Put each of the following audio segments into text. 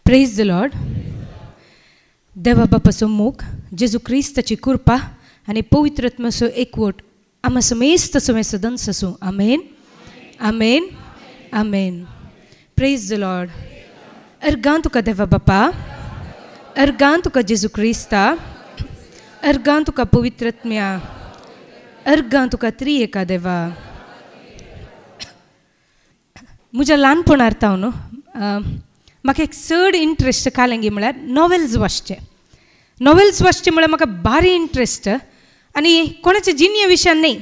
Praise the Lord. देवा बापाचो मोग, जेजू क्रिस्ताची कृपा आनी पवित्र आत्म्याचो एकवट आम्हा समेस्त सदस्य आसूं. आमेन, आमेन, आमेन. Praise the Lord. अर्गां तुका देवा बापा, अर्गां तुका जेजू क्रिस्ता, अर्गां तुका पवित्र आत्म्या, अर्गां तुका त्रिएका देवा. म्हज्या ल्हानपणांत हांव न्हू म्हाका एक चड इंट्रस्ट कालंगी म्हळ्यार नॉवेल्स वाचचे. नॉवेल्स वाचचे म्हळ्यार म्हाका भारी इंट्रस्ट. आनी कोणाच्या जिन्या विशयान न्ही,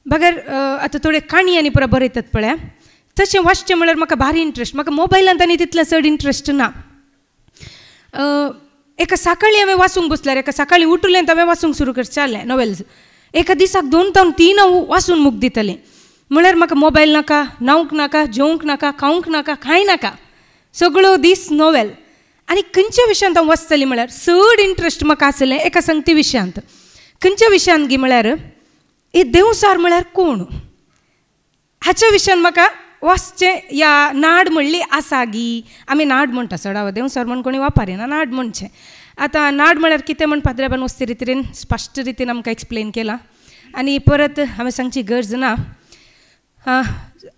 बगर आतां थोडे काणी आनी पुरा बरयतात पळय, तशें वाचचें म्हळ्यार म्हाका भारी इंट्रस्ट. म्हाका मोबायलांत आनी तितलें चड इंट्रस्ट ना. एका सकाळी हांवें वाचूंक बसल्यार एका सकाळी उठलें हांवें वाचूंक सुरू करचें नॉवेल्स. एका दिसाक 2 ते 3 हांव वाचून मूग दितलें. म्हळ्यार म्हाका मोबायल नाका, न्हावंक नाका, जेवंक नाका, खावंक नाका, कांय नाका, सगळो दीस नॉवेल. आनी खंयच्या विशयांत हांव वाचतलें म्हळ्यार चड इंट्रस्ट म्हाका आसलें एका संगती विशयांत. खंयच्या विशयांत गी म्हळ्यार हे देवसार म्हळ्यार कोण हाच्या विशयान म्हाका वाचचें. या नाड म्हणली आसा गी, आमी नाड म्हणटा सडावो, देवसार म्हण कोणी वापरिना नाड म्हणचें. आतां नाड म्हळ्यार कितें म्हण पाद्रेबान वस्ती रितीन स्पश्ट रितीन आमकां एक्सप्लेन केलां आनी परत हांवें सांगची गरज ना.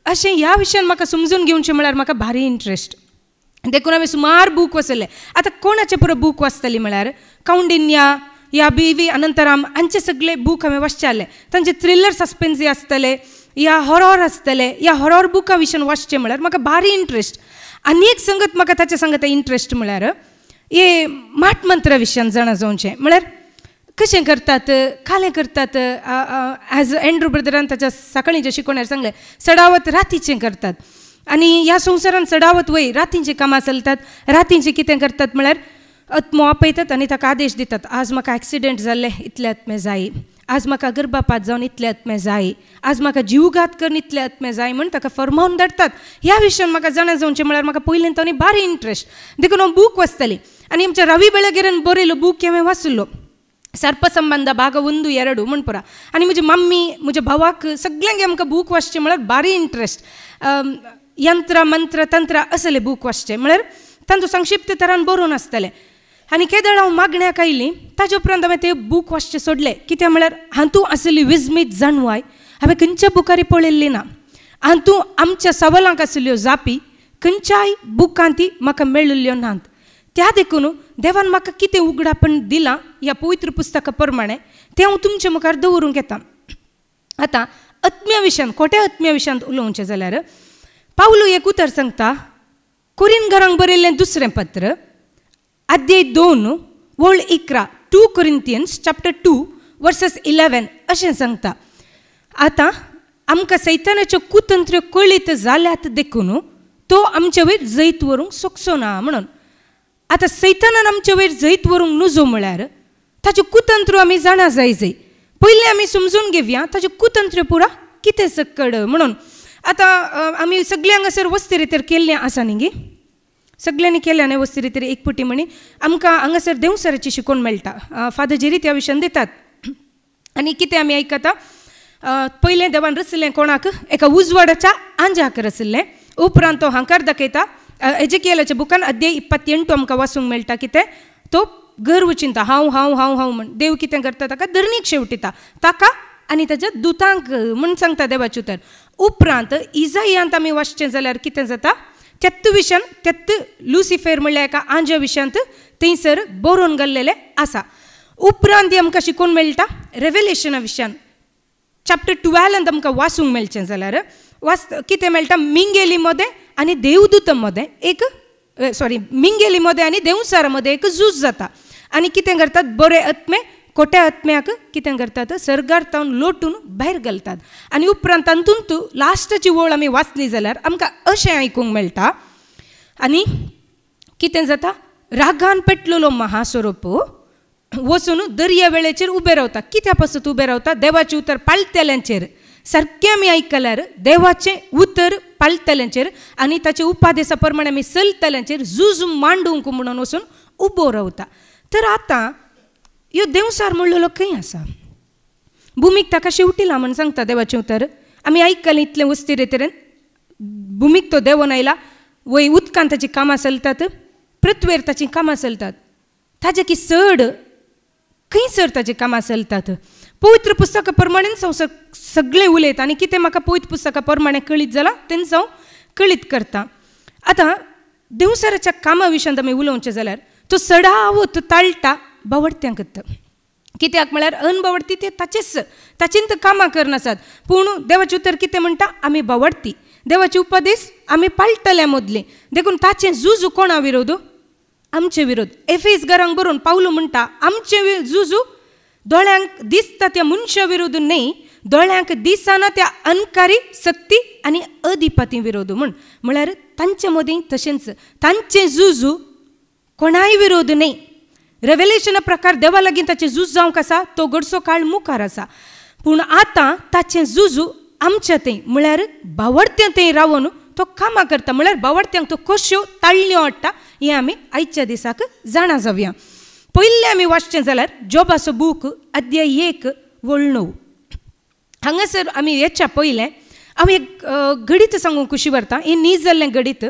अशें ह्या विशयान म्हाका समजून घेवचें म्हळ्यार म्हाका भारी इंट्रस्ट. देखून हांवें सुमार बूक वाचले. आतां कोणाचे पुरो बूक वाचतली म्हळ्यार कौंडिन्या या बी अनंतराम हांचे सगळे बूक हांवें वाचचे आसले. तांचे थ्रिलर सस्पेन्स आसतले या हॉरर आसतले. या हॉरर बुका विशयान वाचचें म्हळ्यार म्हाका भारी इंट्रस्ट. आनी एक संगत म्हाका ताचे सांगता इंट्रस्ट म्हळ्यार हे माटमंत्रा विशयान जाणा जावचें. म्हळ्यार कशें करतात, कालें करतात. एज एंड्रू ब्रदरान ताच्या सकाळींच्या शिकवण्यार सांगलें सडावत रातीचें करतात. आनी ह्या संवसारान सडावत वय रातींचीं कामां चलतात. रातींचें कितें करतात म्हळ्यार आत्मो आपयतात आनी ताका आदेश दितात, आज म्हाका एक्सिडेंट जाल्ले इतले आत्मे जाय, आज म्हाका गर्भपात जावन इतले आत्मे जाय, आज म्हाका जीवघात करून इतले आत्मे जाय म्हण ताका फरमावन धाडटात. ह्या विशयान म्हाका जाणा जावचें म्हळ्यार म्हाका पयलीं तांणी भारी इंट्रस्ट. देखून हांव बूक वाचतली. आनी आमच्या रवी बेळगेरान बरयलो बूक हांवें वाचलो, सर्पसंबंध भाग 1, 2 म्हण पुरा. आनी म्हजी मम्मी म्हज्या भावाक सगळ्यांक आमकां बूक वाचचें म्हळ्यार भारी इंट्रस्ट. यंत्र मंत्र तंत्र असले बूक वाचचे म्हळ्यार तांचो संक्षिप्त तरान बरोवन आसतलें. आनी केदळ हांव मागण्याक आयली ताजे उपरांत हांवें ते बूक वाचचे सोडले. कित्याक म्हळ्यार हातूं आसली विस्मीत जाणवाय हांवें खंयच्या बुकांनी पळयल्ली ना. हातूं आमच्या सवालांक आसल्यो जापी खंयच्याय बुकांत ती म्हाका मेळिल्ल्यो नात. त्या देखून देवान म्हाका कितें उगडापण दिलां ह्या पवित्र पुस्तका प्रमाणे तें हांव तुमच्या मुखार दवरूंक येता. आतां आत्म्या विशयान खोट्या आत्म्या विशयांत उलोवचें जाल्यार पावलो एक उतर सांगता कोरिंथीयांक बरयल्लें 2 पत्र अध्याय 2 वळ 11 2 Corinthians chapter 2 verses 11 अशें सांगता. आतां आमकां सैतानाच्यो कुतंत्र्यो कळीत जाल्यात देखून तो आमचे वयर जैत व्हरूंक सोंसो ना म्हणून. आतां सैतानान आमचे वयर जैत व्हरूंक नजो म्हळ्यार ताच्यो कुतंत्र्यो आमी जाणा जाय. पयलीं आमी समजून घेवया ताच्यो कुतंत्र्यो पुरा कितें सकड म्हणून. आतां आमी सगळ्यांक हांगासर वस्ती रितीर केल्लें आसा न्ही गे, सगळ्यांनी केल्या न्ही वस्ती रितीर एक पुटी म्हणी आमकां हांगासर देवसाराची शिकोवन मेळटा. फादर जेरी त्या विशयान दितात. आनी कितें आमी आयकता पयलें देवान रचलें कोणाक एका उजवाडाच्या आंजाक रचलें. उपरांत तो हांकार दाखयता. एजेकियलाच्या बुकान अध्याय 28 आमकां वाचूंक मेळटा. कितें तो गर्व चिंता हांव हांव हांव हांव म्हण. देव कितें करता ताका धरणीक शेवटिता ताका आनी ताच्या दुतांक म्हण सांगता देवाचें उतर. उपरांत इजायांत आमी वाचचें जाल्यार कितें जाता त्यात विशयान त्यात लुसिफेर म्हणल्यार एका आंजा विशयांत थंयसर बरोवन घाल्लेलें आसा. उपरांत आमकां शिकोवन मेळटा रेव्हेलेशना विशयान चॅप्टर 12 आमकां वाचूंक मेळचें जाल्यार कितें मेळटा मिंगेली मदें आनी देवदूत मदें एक मिंगेली मदें आनी देवसारा मदें एक झूज जाता. आनी कितें करतात बरे आत्मे खोट्या आत्म्याक कितें करतात सर्गार तावन लोटून भायर घालतात. आनी उपरांत तातूंत लास्टाची वळ आमी वाचली जाल्यार आमकां अशें आयकूंक मेळटा. आनी कितें जाता रागान पेटलेलो महास्वरूप वचून दर्या वेळेचेर उबें रावता. कित्या पासून उबें रावता देवाचें उतर पाळटल्यांचेर. सारकें आमी आयकल्यार देवाचें उतर पाळटल्यांचेर आनी ताचे उपादेशा प्रमाणे आमी चलतल्यांचेर झूज मांडूंक म्हणून वचून उबो रावता. तर आतां ह्यो देवसार म्हणलेलो खंय आसा. भुमीक ताका शेवटिला म्हण सांगता देवाचें उतर. आमी आयकलां इतलें वस्ती रितीन भुमीक तो देवून आयला वय उदकांत ताची कामां चलतात. पृथ्वीर ताची कामां चलतात, ताजे की चड खंयसर ताची कामां चलतात. पवित्र पुस्तका प्रमाणे हांव सगळें उलयता आनी कितें म्हाका पवित्र पुस्तका प्रमाणे कळीत जालां तेंच हांव कळीत करता. आतां देवसराच्या कामा विशयान आमी उलोवचें जाल्यार तो सडावत ताळटा बावडत्यांक. कित्याक म्हळ्यार अनबावडती ते ताचेंत कामां करनासात. पूण देवाचें उतर कितें म्हणटा, आमी बावडती. देवाचे उपदेश आमी पाळटले मोदले. देखून ताचें झुजू कोणा विरोध? आमचे विरोध. एफेसकारांक बरोवन पावलो म्हणटा आमचे झुजू दोळ्यांक दिसता त्या मनशा विरोध न्ही, दोळ्यांक दिसना त्या अनकारी शक्ती आनी अधिपती विरोध म्हळ्यार तांचे मदीं तशेंच तांचे झुजू कोणाय विरोध न्ही. रेव्हेलेशना प्रकार देवा लागीं ताचें झूज जावंक आसा, तो घडसो काळ मुखार आसा. पूण आतां ताचें झुजू आमच्या थंय म्हळ्यार बावडत्या थंय रावून तो कामां करता. म्हळ्यार बावडत्यांक तो कश्यो ताळण्यो हाडटा हें आमी आयच्या दिसाक जाणा जावया. पयलें आमी वाचचें जाल्यार जोबाचो बूक अध्याय 1:9. हांगासर आमी हेच्या पयलें हांव एक गणीत सांगूंक खुशी भरता. हें न्ही जाल्लें गणीत.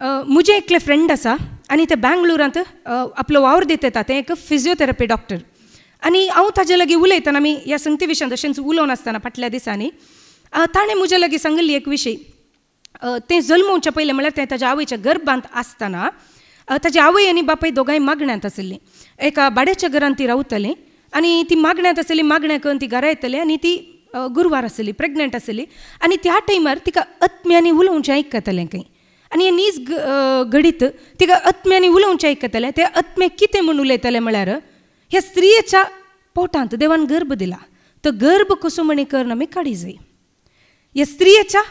म्हजें एकलें फ्रेंड आसा आनी ते बँगलोरांत आपलो वावर दिता येता. तें एक फिजिओथेरपी डॉक्टर. आनी हांव ताजे लागीं उलयतना आमी ह्या संगती विशयान तशेंच उलोवन आसतना फाटल्या दिसांनी ताणें म्हजे लागीं सांगली एक विशय. तें जल्मोवच्या पयलें म्हळ्यार तें ताज्या आवयच्या गर्भांत आसतना ताजी आवय आनी बापाय दोगांय मागण्यांत आसलीं. एका भाड्याच्या घरांत ती रावतलीं आनी ती मागण्यांत आसली. मागण्या करून ती घरा येतली आनी ती गुरवार आसली, प्रेग्नंट आसली. आनी त्या टायमार तिका आत्म्यांनी उलोवचें आयकतलें खंय. आनी हें नीज घडीत तिका आत्म्यांनी उलोवचें आयकतलें. ते आत्मे कितें म्हूण उलयतले म्हळ्यार ह्या स्त्रियेच्या पोटांत देवान गर्भ दिला, तो गर्भ कसो म्हणी करून आमी काडी जाय. ह्या स्त्रियेच्या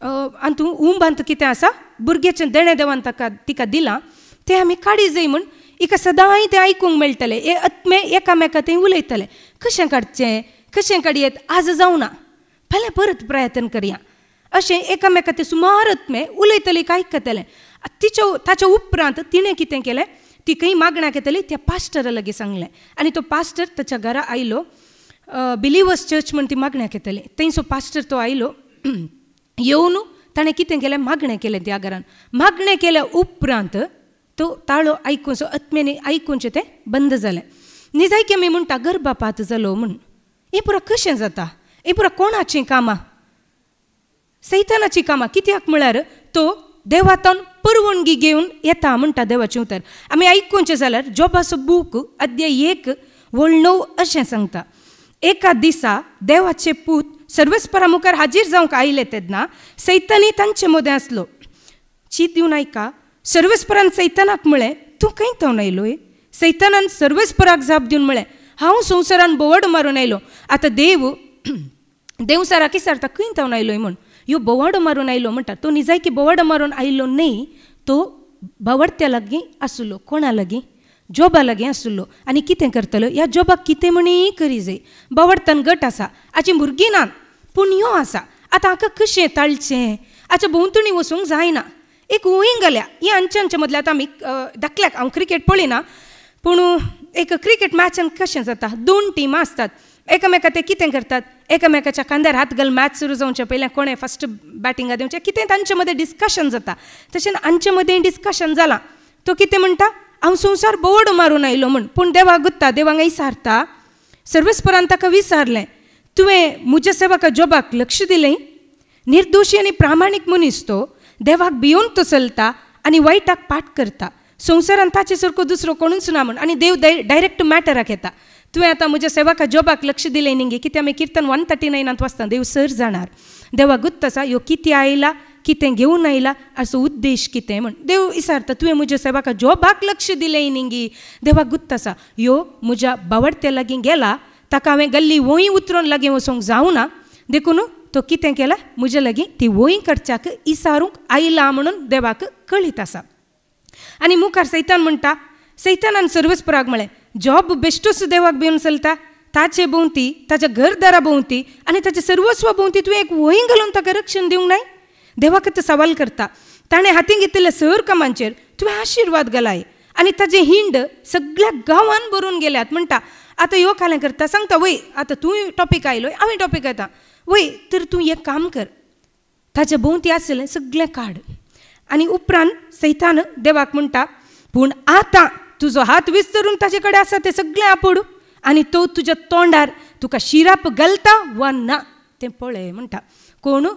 हातूंत उंबांत कितें आसा, भुरग्याचें देणें देवान तिका दिलां तें आमी काडी जाय म्हूण हिका सदांय तें आयकूंक मेळटलें. हे आत्मे एकामेका थंय उलयतले कशें काडचें, कशें काडयेत, आज जावना, फाल्यां परत प्रयत्न करया. अशें एकामेका ते सुमार आत्मे उलयतले आयकतले. ताच्या उपरांत तिणें कितें केलें, ती खंय मागण्याक येतली त्या पास्टरा लागीं सांगलें. आनी तो पास्टर ताच्या घरा आयलो. बिलिवर्स चर्च म्हण ती मागण्याक येतली. थंयचो पास्टर तो आयलो. येवन ताणें कितें केलें, मागणें केलें त्या घरान. मागणें केल्या उपरांत तो ताळो आयकूंचो आत्म्यानी आयकूंचें तें बंद जालें. निजायकी आमी म्हणटा गर्भपात जालो म्हूण. हें पुरो कशें जाता? हें पुरो कोणाचीं कामां? सैतानाची कामां. कित्याक म्हळ्यार तो देवातान परवणगी घेवन येता म्हणटा देवाचें उतर. आमी आयकूंचें जाल्यार जोबाचो बूक अध्याय 1:9 अशें सांगता. एका दिसा देवाचे पूत सर्वेस्परा मुखार हाजीर जावंक आयले तेन्ना सैतानी तांचे मदें आसलो. चीत दिवन आयका. सर्वेस्परान सैतानाक म्हळें, तूं खंय थावन आयलोय? सैतानान सर्वेस्पराक जाप दिवन म्हळें, हांव संवसारान बोवाड मारून आयलो. आतां देवसाराक विचारता खंय थावन आयलोय म्हूण. ह्यो बोवाडो मारून आयलो म्हणटा. तो निजायकी बोवाडो मारून आयलो न्ही, तो बावडत्या लागीं आसलो. कोणा लागीं? जोबा लागीं आसलो. आनी कितें करतलो? ह्या जोबाक कितें म्हणी करी जाय. बावडतान गट आसा, हाची भुरगीं नात, पूण ह्यो आसा. आतां हाका कशें ताळचें? हाच्या भोंवतणी वचूंक जायना. एक वोयींग घाल्या. ही हांचे मदले आतां आमी धाकल्याक हांव क्रिकेट पळयना, पूण एक क्रिकेट मॅचान कशें जाता, 2 टिमां आसतात. एकामेका ते कितें करतात, एकामेकाच्या खांद्यार हात घाल. मॅच सुरू जावचे पयलें कोणें फस्ट बॅटिंगा दिवचें, कितें तांचे मदें डिस्कशन जाता. तशें हांचे मदें डिस्कशन जालां. तो कितें म्हणटा, हांव संवसार बोवाडो मारून आयलो म्हूण. पूण देवाक गुत्ता, देवाक विचारता. सर्वेस्परान ताका विचारलें, तुवें म्हज्या सेवका जोबाक लक्ष दिलें? निर्दोशी आनी प्रामाणीक मनीस तो, देवाक भियोन तो चलता आनी वायटाक पाठ करता. संवसारान ताचे सारको दुसरो कोणूच ना म्हूण. आनी देव डायरेक्ट मॅटराक येता. तुवें आतां म्हज्या सेवका जोबाक लक्ष दिलें न्ही, कितें आमी किर्तन 139 वाचता. देव सर जाणार. देवाक गुत्त आसा ह्यो कितें आयला, कितें घेवन आयला, हाचो उद्देश कितें म्हूण. देव विचारता, तुवें म्हज्या सेवका जोबाक लक्ष दिलें न्ही. देवाक गुत्त आसा ह्यो म्हज्या बावडत्या लागीं गेला, ताका हांवें गल्ली वोयी उतरोवन लागीं वचोंक जावना. देखून तो कितें केला, म्हज्या लागीं ती वोयी करच्याक इसारूंक आयला म्हणून देवाक कळीत आसा. आनी मुखार सैतान म्हणटा, सैतानान सर्वेस्पराक म्हळें, जॉब बेश्टोच देवाक भिवन चलता. ताचे भोंवती, ताच्या घरदारा भोंवती आनी ताच्या सर्वस्वा भोंवती तुवें एक वोयी घालून ताका रक्षण दिवंक नाय? देवाक तो सवाल करता. ताणें हातीन घेतिल्ल्या सर कामांचेर तुवें आशिर्वाद घालाय आनी ताजे हिंड सगळ्या गांवांत भरून गेल्यात म्हणटा. आतां ह्यो कालें करता, सांगता वय आतां तूं टॉपीक आयलोय, हांवें टॉपीक येता. वय तर तूं एक काम कर, ताच्या भोंवती आसलें सगळें काड आनी उपरांत सैतान देवाक म्हणटा पूण आतां तुजो हात विस्तरून ताचे कडेन आसा तें सगळें आपोड आनी तो तुज्या तोंडार तुका शिराप घालता वा ना तें पळय म्हणटा. कोण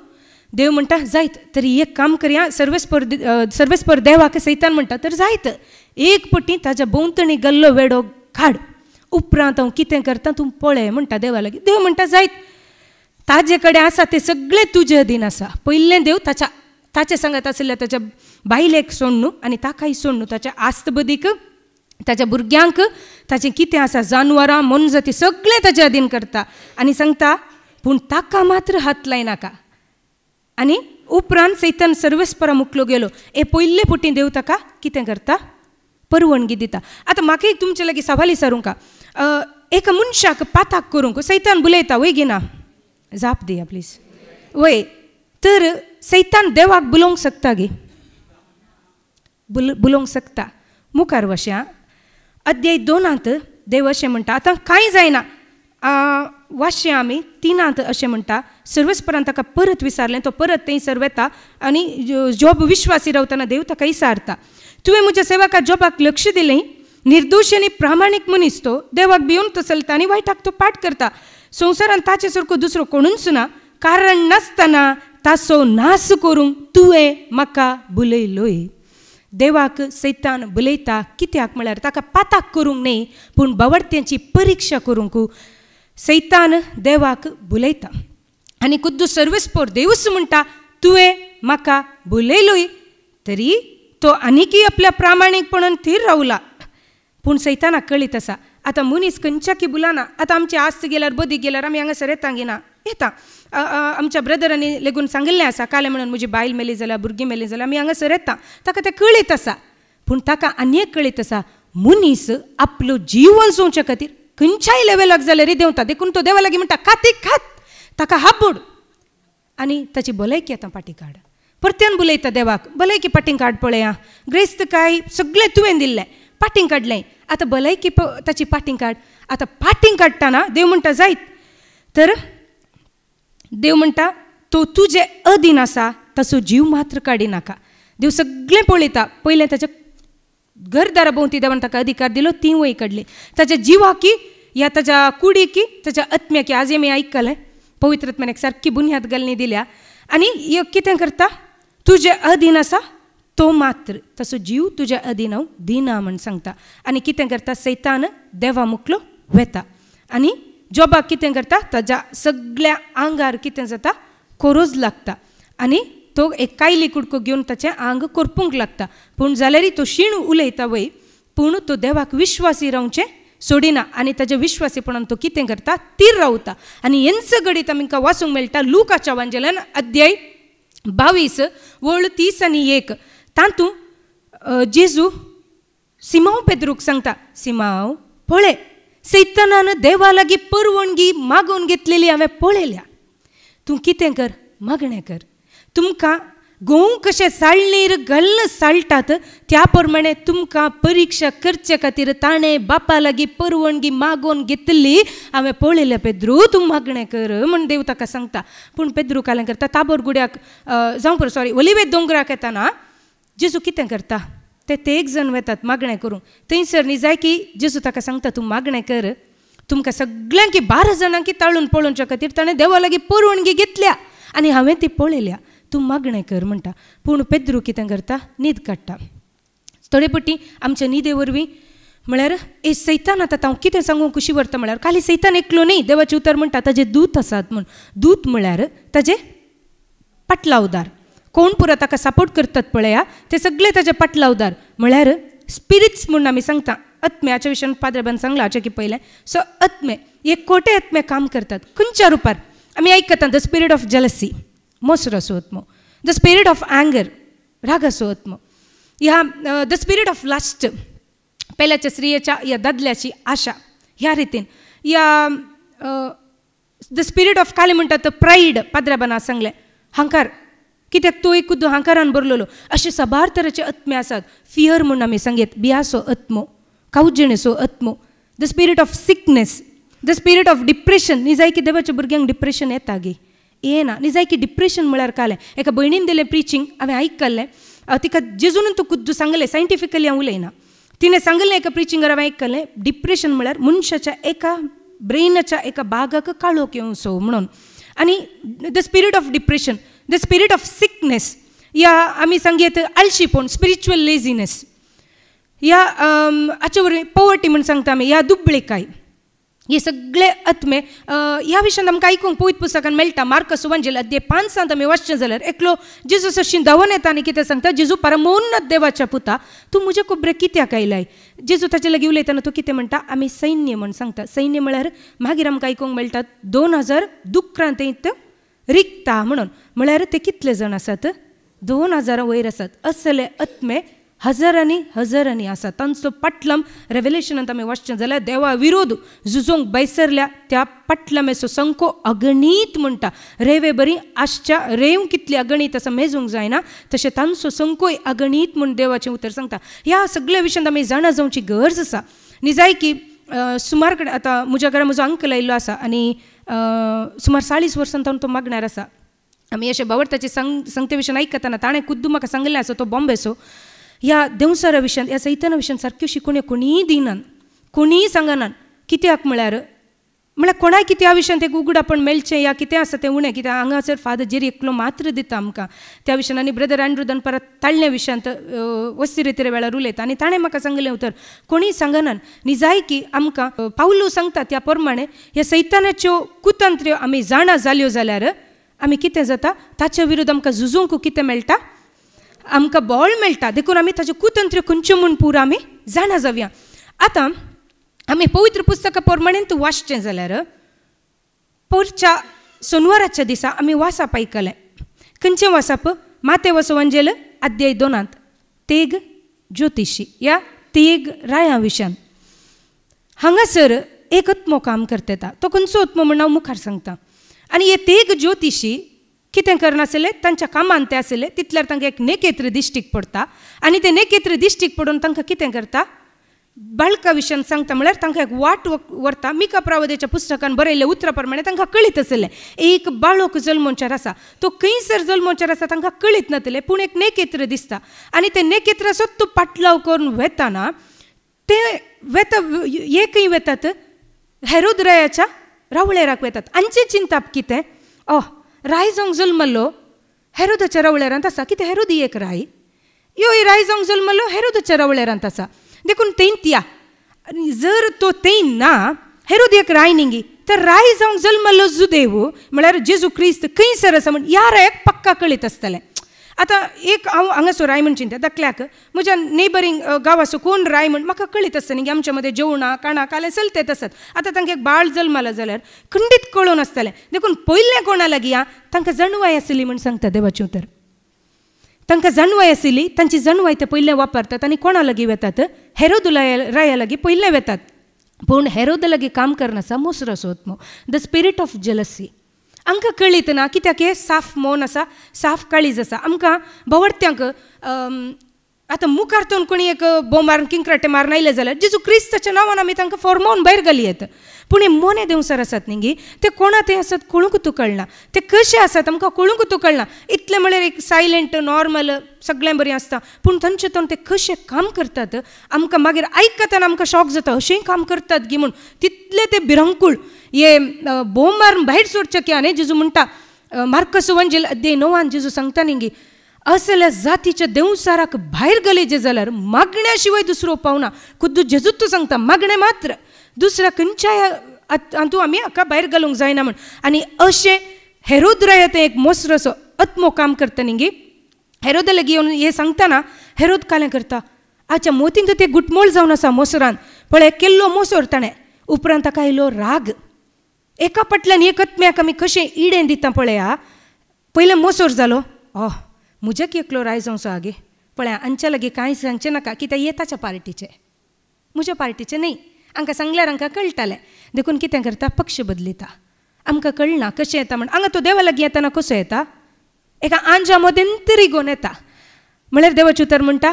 देव म्हणटा जायत तरी एक काम करया. सर्वेस्पर देवाक सैतान म्हणटा तर जायत एक पटी ताच्या भोंवतणी गल्लो वेडो काड उपरांत हांव कितें करता तूं पळय म्हणटा देवा लागीं. देव म्हणटा जायत ताजे कडेन आसा तें सगळें तुजे अधीन आसा. पयलें देव ताचे सांगात आशिल्ल्या ताच्या बायलेक सोड न्हू आनी ताकाय सोड न्हू, ताच्या आस्तबदीक ताच्या भुरग्यांक ताचें कितें आसा जानवरां मनजां ती सगळें ताचे अधीन करता आनी सांगता पूण ताका मात्र हात लायनाका. आनी उपरांत सैतान सर्वेस्परा मुकलो गेलो. हे पयले पुटी देव ताका कितें करता परवणगी दिता. आतां म्हाका एक तुमचे लागीं सवाल विचारूं का, एका मनशाक पाताक करूंक सैतान बुलयता वय गिना, जाप दिया प्लीज वय. तर सैतान देवाक बुलोवंक शकता गे, बुलोवंक शकता. मुखार वशें अध्याय 2 देव अशें म्हणटा आतां कांय जायना. वाचचें आमी 3 अशें म्हणटा सर्वेस्परान ताका परत विचारलें. तो परत थंयसर वेता आनी जॉब विश्वासी रावतना देव ताका विचारता तुवें म्हज्या सेवका जॉबाक लक्ष दिलें, निर्दोश आनी प्रामाणीक मनीस तो, देवाक भिवन तो चलता आनी वायटाक तो पाठ करता. संवसारान ताचे सारको दुसरो कोणूच ना, कारण नासतना ताचो नाश करूंक तुवें म्हाका बुलयलोय. देवाक सैतान बुलयता कित्याक म्हळ्यार ताका पाताक करूंक न्ही पूण बावडत्यांची परिक्षा करूंक सैतान देवाक बुलयता. आनी कुद्दूस सर्वेस्पर देवूच म्हणटा तुवें म्हाका बुलयलोय. तरी तो आनीकय आपल्या प्रामाणीकपणान थीर रावला. पूण सैतानाक कळीत आसा आतां मनीस खंयच्याकी बुलाना. आतां आमची आस्त गेल्यार बदी गेल्यार आमी हांगासर येता गिना येता. आमच्या ब्रदरांनी लेगून सांगिल्लें आसा काले म्हणून म्हजी बायल मेली जाल्यार भुरगीं मेली जाल्यार आमी हांगासर येता. ताका तें कळीत आसा. पूण ताका आनी एक कळीत आसा मनीस आपलो जीव वाचोवच्या खातीर खंयच्याय लेवलाक जाल्यार देंवता. देखून तो देवा लागीं म्हणटा खातीक खात ताका हाबोड आनी ताची भलायकी आतां फाटीं काड. परत्यान बुलयता देवाक भलायकी फाटीं काड पळया. ग्रेस्त काय सगळें तुवें दिल्लें फाटीं काडलें, आतां भलायकी ताची फाटीं काड. आतां फाटीं काडटाना देव म्हणटा जायत. तर देव म्हणटा तो तुजे अधीन आसा ताचो जीव मात्र काडी नाका. देव सगळें पळयता. पयलें ताच्या घरदारा भोंवती देवान ताका अधिकार दिलो ती वय काडली. ताच्या जिवाकी या ताच्या कुडीकी ताच्या आत्म्याकी आज आमी आयकलें पवित्रात्म्यान सारकी बुन्याद घालनी दिल्या. आनी कितें करता तुजे अधीन आसा तो मात्र ताचो जीव तुज्या अधीन हांव दिना म्हण सांगता. आनी कितें करता सैतान देवा मुकलो वेता आनी जॉबाक कितें करता ताच्या सगळ्या आंगार कितें जाता कोरोज लागता आनी तो एक कायली कुडको घेवन ताचें आंग करपूंक लागता. पूण जाल्यारय तो शीण उलयता वय पूण तो देवाक विश्वासी रावचें सोडिना आनी ताच्या विश्वासीपणान तो कितें करता तीर रावता. आनी हेंच घडीत आमकां वाचूंक मेळटा लुकाच्या वांजेलान अध्याय 22 वळ 30 आनी 1. तातूंत जेजू सिमांव पेद्रूक सांगता सिमांव पळय सैतानान देवा लागीं परवणगी मागून घेतलेली हांवें पळयल्या. तूं कितें कर मागणें कर. तुमकां गोंव कशें साळणीर घालून साळटात त्या प्रमाणे तुमकां परिक्षा करचे खातीर ताणें बापा लागीं परवणगी मागून घेतली हांवें पळयल्या. पेद्रू तूं मागणें कर म्हण देव ताका सांगता. पूण पेद्रू कालें करता ताबोर गुड्याक ओलिवे दोंगराक येताना जेजू कितें करता ते एक जण वेतात मागणें करूंक. थंयसर न्ही जाय की जेजू ताका सांगता तूं मागणें कर. तुमकां सगळ्यांकी 12 जाणांकी ताळून पळोवच्या खातीर ताणें देवा लागीं परवणगी घेतल्या आनी हांवें ती पळयल्या. तूं मागणें कर म्हणटा. पूण पेद्रू कितें करता न्हीद काडटा. थोडे पटी आमच्या न्हिदे वरवीं म्हळ्यार ए सैतान आतां हांव कितें सांगूंक कशी व्हरता म्हळ्यार खाली सैतान एकलो न्ही. देवाचें उतर म्हणटा ताजे दूत आसात म्हूण. दूत म्हळ्यार ताजे पाटलावदार कोण पुरो ताका सपोर्ट करतात पळया ते सगळे ताजे पाटलावदार म्हळ्यार स्पिरिट्स म्हूण आमी सांगता. आत्म्याच्या विशयान पाद्रेबान सांगलां हाचे की पयलें. सो आत्मे एक खोटे आत्मे काम करतात खंयच्या रुपार आमी आयकता. द स्पिरीट ऑफ जेलसी मोसराचो आत्मो, द स्पिरीट ऑफ एंगर रागाचो आत्मो, ह्या द स्पिरीट ऑफ लास्ट पेल्याच्या स्त्रियेच्या या दादल्याची आशा ह्या रितीन या द स्पिरीट ऑफ काले म्हणटात प्राईड पाद्रेबान सांगलें हंकार कित्याक तो एक कुद्दो हांकारान बरलोलो. अशे साबार तरेचे आत्मे आसात. फियर म्हूण आमी सांगीत बियासो आत्मो, कावजणेचो आत्मो, the spirit of sickness, the spirit of depression. न्ही जाय की देवाच्या भुरग्यांक डिप्रेशन येता गे येना निजायकी डिप्रेशन म्हळ्यार कालें एका भयणीन दिलें प्रिचींग हांवें आयकल्लें तिका जेजून तूं खुद्द सांगलें सायंटिफिकली हांव उलयना तिणें सांगलें एका प्रिचींगार हांवें आयकल्लें डिप्रेशन म्हळ्यार मनशाच्या एका ब्रेनाच्या एका भागाक काळोख येवचो म्हणून आनी the spirit of depression the spirit of sickness या आमी सांगयत आळशीपण स्पिरिच्युअल लेझीनेस या हाचे वरवीं पॉवर्टी म्हण सांगता आमी या दुबळेकाय हे सगळे आत्मे ह्या विशयान आमकां आयकूंक पवित्र पुस्तकान मेळटा मार्क सुवांजेल अध्याय 5 आमी वाचचें जाल्यार एकलो जेजूस अशी धांवन येता आनी कितें सांगता जेजू परमोन्नत देवाच्या पुता तूं म्हजे कोबरे कित्याक आयलाय जेजू ताचे लागीं उलयतना तूं कितें म्हणटा आमी सैन्य म्हण सांगता सैन्य म्हळ्यार मागीर आमकां आयकूंक मेळटा 2000 दुख्रांत रिक्ता म्हणून म्हळ्यार ते कितले जाण आसात 2000 वयर आसात असले आत्मे हजारांनी आसा तांचो पटलम रेव्हेलेशनांत आमी वाचचें जाल्यार देवा विरोध झुजोंक बैसरल्या त्या पटलमेचो संको अगणीत म्हणटा रेवे बरी आशच्या रेव कितली अगणीत आसा मेजूंक जायना तशें तांचो संकोय अगणीत म्हूण देवाचें उतर सांगता ह्या सगळ्या विशयान आमी जाणा जावची गरज आसा निजाय की सुमार कडेन आतां म्हज्या घरा म्हजो अंकल आयिल्लो आसा आनी सुमार 40 वर्सां तो मागणार आसा आमी अशें बावडताचे संगते विशयान आयकतना ताणें खुद्द म्हाका सांगलें आसा तो बॉम्बेचो ह्या देवसारा विशयान ह्या सैताना विशयान सारक्यो शिकवण्यो कोणीय दिनान कोणीय सांगनान कित्याक म्हळ्यार कोणाय कितें ह्या विशयान तें उगडापण मेळचें या कितें आसा तें उणें कित्याक हांगासर फादर जेरी एकलो मात्र दिता आमकां त्या विशयान आनी ब्रदर अँड्रू दनपारा ताळ्ळ्या विशयांत वस्तिरेतरे वेळार उलयता आनी ताणें म्हाका सांगलें उतर कोणीय सांगनान निजाय की आमकां पावलू सांगता त्या प्रमाणे ह्या सैतानाच्यो कुतंत्र्यो आमी जाणा जाल्यो जाल्यार आमी कितें जाता ताच्या विरोध आमकां झुजूंक कितें मेळटा आमकां बळ मेळटा देखून आमी ताच्यो कुतंत्र्यो खंयच्यो म्हूण पुरो आमी जाणा जावया आतां आमी पवित्र पुस्तका प्रमाणें तूं वाचचें जाल्यार पोरच्या सोनवाराच्या दिसा आमी वाचप आयकलें खंयचें वाचप माते वसुवांजेल अध्याय 2 तेग ज्योतिशी या तेग राया विशयान हांगासर एक आत्मो काम करता तो खंयचो आत्मो म्हण हांव मुखार सांगता आनी हे तेग ज्योतिशी कितें करनासले तांच्या कामान ते आसले तितल्यार तांकां एक नेकेत्र दिश्टीक पडटा आनी ते नेकेत्र दिश्टीक पडून तांकां कितें करता बाळका विशयान सांगता म्हळ्यार तांकां एक वाट व्हरता मिका प्रावदेच्या पुस्तकान बरयल्ले उतरा प्रमाणे तांकां कळीत आसलें एक बाळोक जल्मोवचार आसा तो खंयसर जल्मोवचार आसा तांकां कळीत नासलें पूण एक नेकेत्र दिसता आनी ते नेकेत्र सत्तू पाटलाव करून वेताना ते एकय वेतात हेरोद रायाच्या रावळेराक वेतात आमचे चिंताप कितें राय जावंक जल्मल्लो हेरोदाच्या रावळेरांत आसा कितें हेरोदी एक राय यो राय जावंक जल्मल्लो हेरोदाच्या रावळेरांत आसा देखून तेंत या जर तो तें ना हेरोद एक राय निंगी तर राय जावंक जल्मल्लो जुदेव म्हळ्यार जेजू क्रिस्त खंयसर आसा म्हण ह्या रायाक पक्का कळीत आसतलें आतां एक हांव हांगासर राय म्हण चिंता धाकल्याक म्हज्या नेबरींग गांवाचो कोण राय म्हण म्हाका कळीत आसता न्ही आमच्या मदें जेवणां काणां काले चलतेत आसात आतां तांकां एक बाळ जल्मला जाल्यार खंडीत कळून आसतलें देखून पयलें कोणा लागीं तांकां जणवाय आसली म्हण सांगता देवाचें उतर तांकां जणवाय आसली तांची जणवाय ते पयलें वापरतात आनी कोणा लागीं वेतात हेरोद राया लागीं पयलें वेतात पूण हेरोदा लागीं काम करनासा मोसराचो आत्मो द स्पिरीट ऑफ जेलसी आमकां कळीत ना कित्याक हे साफ मौन आसा साफ काळीज आसा आमकां भवडत्यांक आतां मुखार तो कोणी एक बोंब मारून किंक्राटे मारून आयले जाल्यार जेजू क्रिस्ताच्या नांवान आमी तांकां फॉर्मावन भायर घालयत पूण हे मोने देवसार आसात न्ही ते कोणा ते आसात कळूंक तूं कळना ते कशे आसात आमकां कळूंक तूं कळना इतलें म्हळ्यार एक सायलेंट नॉर्मल सगळें बरें आसता पूण तांचे तोंड ते कशे काम करतात आमकां मागीर आयकतना आमकां शॉक जाता अशेंय काम करतात गी म्हूण तितले ते भिरंकूळ हे बोंब मारून भायर सोडचे की न्ही जेजू म्हणटा मार्क सुवांजेल अध्याय 9 जेजू सांगता न्ही असल्या जातीच्या देवसाराक भायर घालेजे जाल्यार मागण्या शिवाय दुसरो पावना खुद्द जेजूच तूं सांगता मागणे मात्र दुसऱ्या खंयच्याय हातूंत आमी हाका भायर घालूंक जायना म्हण आनी अशें हेरोद राया एक मोसराचो आत्मो काम करता न्ही हेरोदा लागीं येवन हें सांगतना हेरोद कालें करता आच्या मोतीन तो ते गुटमोळ जावन आसा मोसरान पळय केल्लो मोसोर ताणें उपरांत ताका आयलो राग एका फाटल्यान एक आत्म्याक आमी कशें इडें दिता पळया पयलें मोसोर जालो म्हज्याक एकलो राय जावचो आगे पळय हांच्या लागीं कांय सांगचें नाका कित्याक येताच्या पार्टीचे म्हज्या पार्टीचे न्ही हांकां सांगल्यार हांकां कळटालें देखून कितें करता पक्ष बदलिता आमकां कळना कशें येता म्हण हांगा तो देवा लागीं येतना कसो येता एका आंजा मदें तरी घेवन येता म्हळ्यार देवाचें उतर म्हणटा